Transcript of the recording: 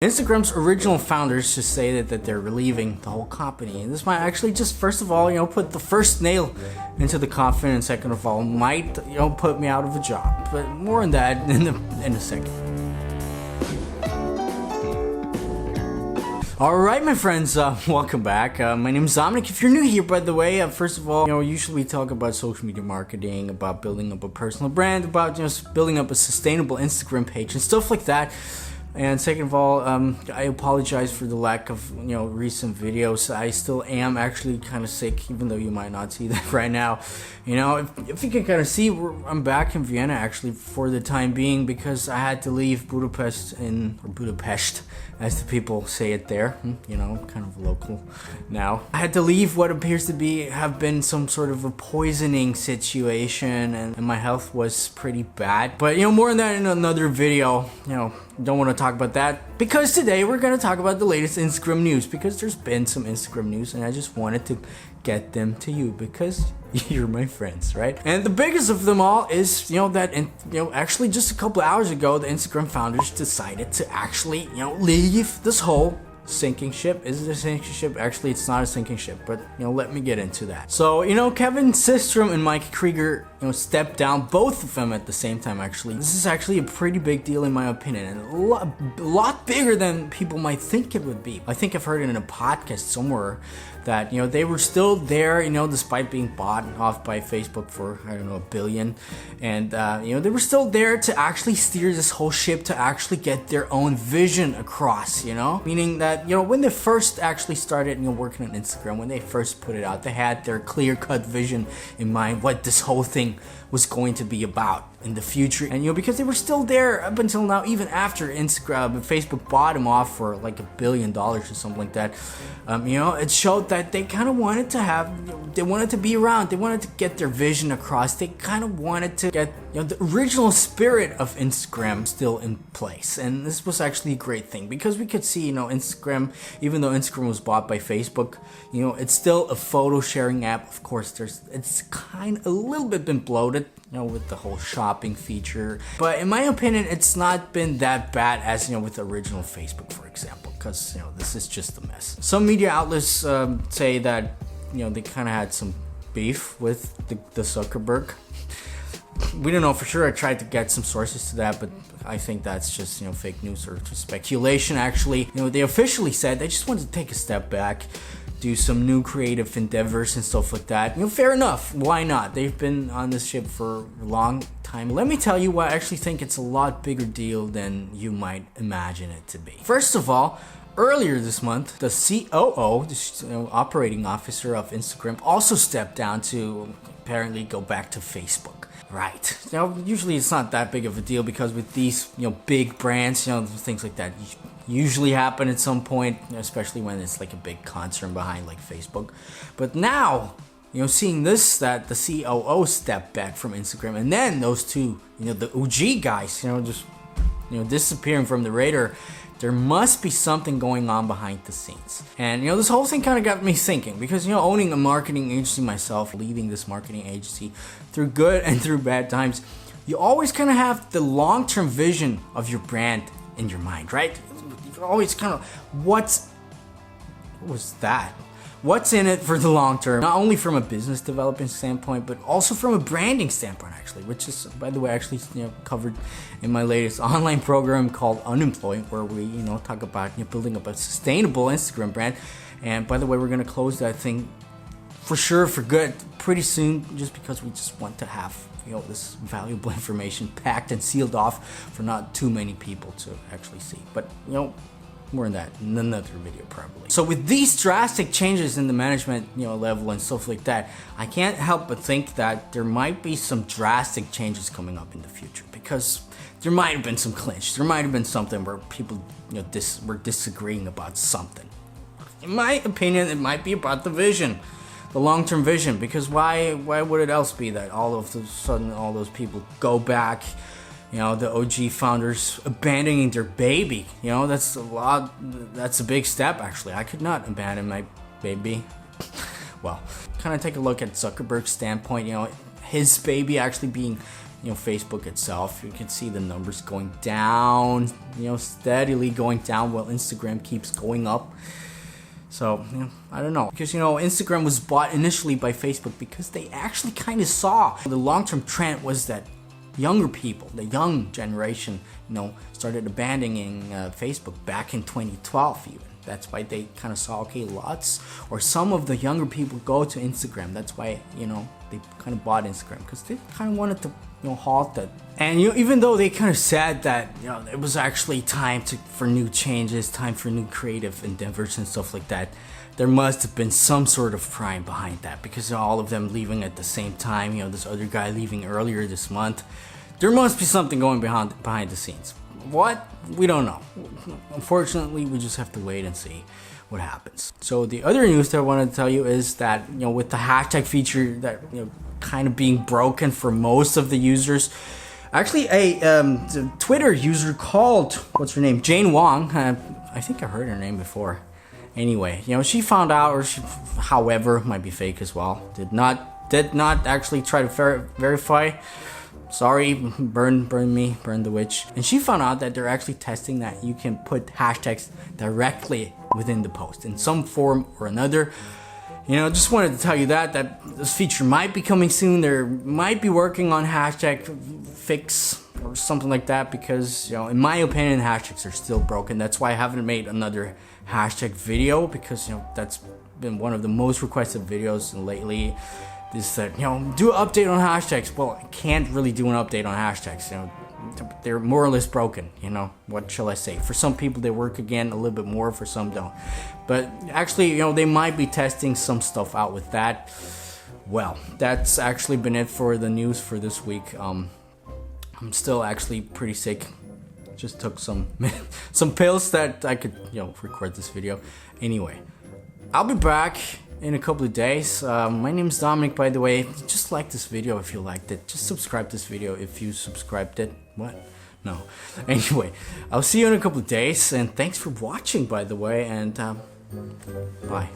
Instagram's original founders just stated that they're leaving the whole company, and this might actually just, first of all, put the first nail into the coffin, and second of all, might, put me out of a job. But more on that in a second. Alright, my friends, welcome back. My name is Dominic. If you're new here, by the way, first of all, usually we talk about social media marketing, about building up a personal brand, about just building up a sustainable Instagram page and stuff like that. And second of all, I apologize for the lack of, recent videos. I still am actually kind of sick, even though you might not see that right now. If you can kind of see, I'm back in Vienna actually for the time being because I had to leave Budapest, as the people say it there. Kind of local now. I had to leave what appears to have been some sort of a poisoning situation, and my health was pretty bad. But more on that in another video. Don't want to talk about that because today we're going to talk about the latest Instagram news, because there's been some Instagram news and I just wanted to get them to you because you're my friends, right? And the biggest of them all is actually just a couple hours ago the Instagram founders decided to actually leave this whole sinking ship. Is it a sinking ship? Actually, it's not a sinking ship, but let me get into that. So Kevin Systrom and Mike Krieger stepped down, both of them at the same time. Actually, this is actually a pretty big deal in my opinion, and a lot bigger than people might think it would be. I think I've heard it in a podcast somewhere that they were still there, despite being bought off by Facebook for $1 billion, and they were still there to actually steer this whole ship, to actually get their own vision across, meaning that when they first actually started working on Instagram, when they first put it out, they had their clear-cut vision in mind what this whole thing was going to be about in the future. And because they were still there up until now, even after Instagram and Facebook bought them off for like $1 billion or something like that, it showed that they kind of wanted to they wanted to be around, they wanted to get their vision across, they kind of wanted to get the original spirit of Instagram still in place. And this was actually a great thing because we could see Instagram, even though Instagram was bought by Facebook, it's still a photo sharing app. Of course, it's kind of a little bit been bloated, with the whole shopping feature. But in my opinion, it's not been that bad as, with the original Facebook, for example, because, this is just a mess. Some media outlets say that, they kind of had some beef with the Zuckerberg. We don't know for sure. I tried to get some sources to that, but I think that's just, fake news or just speculation, actually. They officially said they just wanted to take a step back, do some new creative endeavors and stuff like that. Fair enough. Why not? They've been on this ship for a long time. Let me tell you why I actually think it's a lot bigger deal than you might imagine it to be. First of all, earlier this month, the COO, the operating officer of Instagram, also stepped down to apparently go back to Facebook. Right. Usually it's not that big of a deal because with these, big brands, things like that usually happen at some point, especially when it's like a big concern behind like Facebook. But now, seeing this, that the COO stepped back from Instagram, and then those two, the OG guys, just, disappearing from the radar, there must be something going on behind the scenes. And, this whole thing kind of got me thinking because, owning a marketing agency myself, leading this marketing agency through good and through bad times, you always kind of have the long-term vision of your brand in your mind, right? You always kind of, what was that? What's in it for the long term? Not only from a business development standpoint, but also from a branding standpoint, actually, which is, by the way, actually covered in my latest online program called Unemployed, where we talk about building up a sustainable Instagram brand. And by the way, we're gonna close that thing for sure for good pretty soon, just because we just want to have this valuable information packed and sealed off for not too many people to actually see. But more on that in another video probably. So with these drastic changes in the management level and stuff like that, I can't help but think that there might be some drastic changes coming up in the future, because there might have been some clinch. There might have been something where people were disagreeing about something. In my opinion, it might be about the vision, the long-term vision, because why would it else be that all of a sudden all those people go back, the OG founders abandoning their baby? That's a lot. That's a big step, actually. I could not abandon my baby. Well, kind of take a look at Zuckerberg's standpoint, his baby actually being Facebook itself. You can see the numbers going down, steadily going down while Instagram keeps going up. So, I don't know. Because, Instagram was bought initially by Facebook because they actually kind of saw the long-term trend was that younger people, the young generation, started abandoning Facebook back in 2012 even. That's why they kind of saw, okay, lots or some of the younger people go to Instagram. That's why, they kind of bought Instagram because they kind of wanted to, halt that. And even though they kind of said that, it was actually time for new changes, time for new creative endeavors and stuff like that, there must have been some sort of crime behind that because all of them leaving at the same time, this other guy leaving earlier this month. There must be something going behind the scenes. What? We don't know. Unfortunately, we just have to wait and see what happens. So the other news that I wanted to tell you is that, with the hashtag feature that, kind of being broken for most of the users, actually a Twitter user called, what's her name? Jane Wong. I think I heard her name before. Anyway, she found out, or however, might be fake as well. Did not actually try to verify. Sorry, burn the witch. And she found out that they're actually testing that you can put hashtags directly within the post in some form or another. Just wanted to tell you that this feature might be coming soon. They might be working on hashtag fix or something like that because, in my opinion, hashtags are still broken. That's why I haven't made another hashtag video because, that's been one of the most requested videos lately. Is that, do an update on hashtags. Well, I can't really do an update on hashtags. They're more or less broken. What shall I say? For some people, they work again a little bit more. For some, don't. But actually, they might be testing some stuff out with that. Well, that's actually been it for the news for this week. I'm still actually pretty sick. Just took some pills that I could, record this video. Anyway, I'll be back in a couple of days. My name is Dominic, by the way. Just like this video if you liked it. Just subscribe this video if you subscribed it. What? No. Anyway, I'll see you in a couple of days, and thanks for watching, by the way, and bye.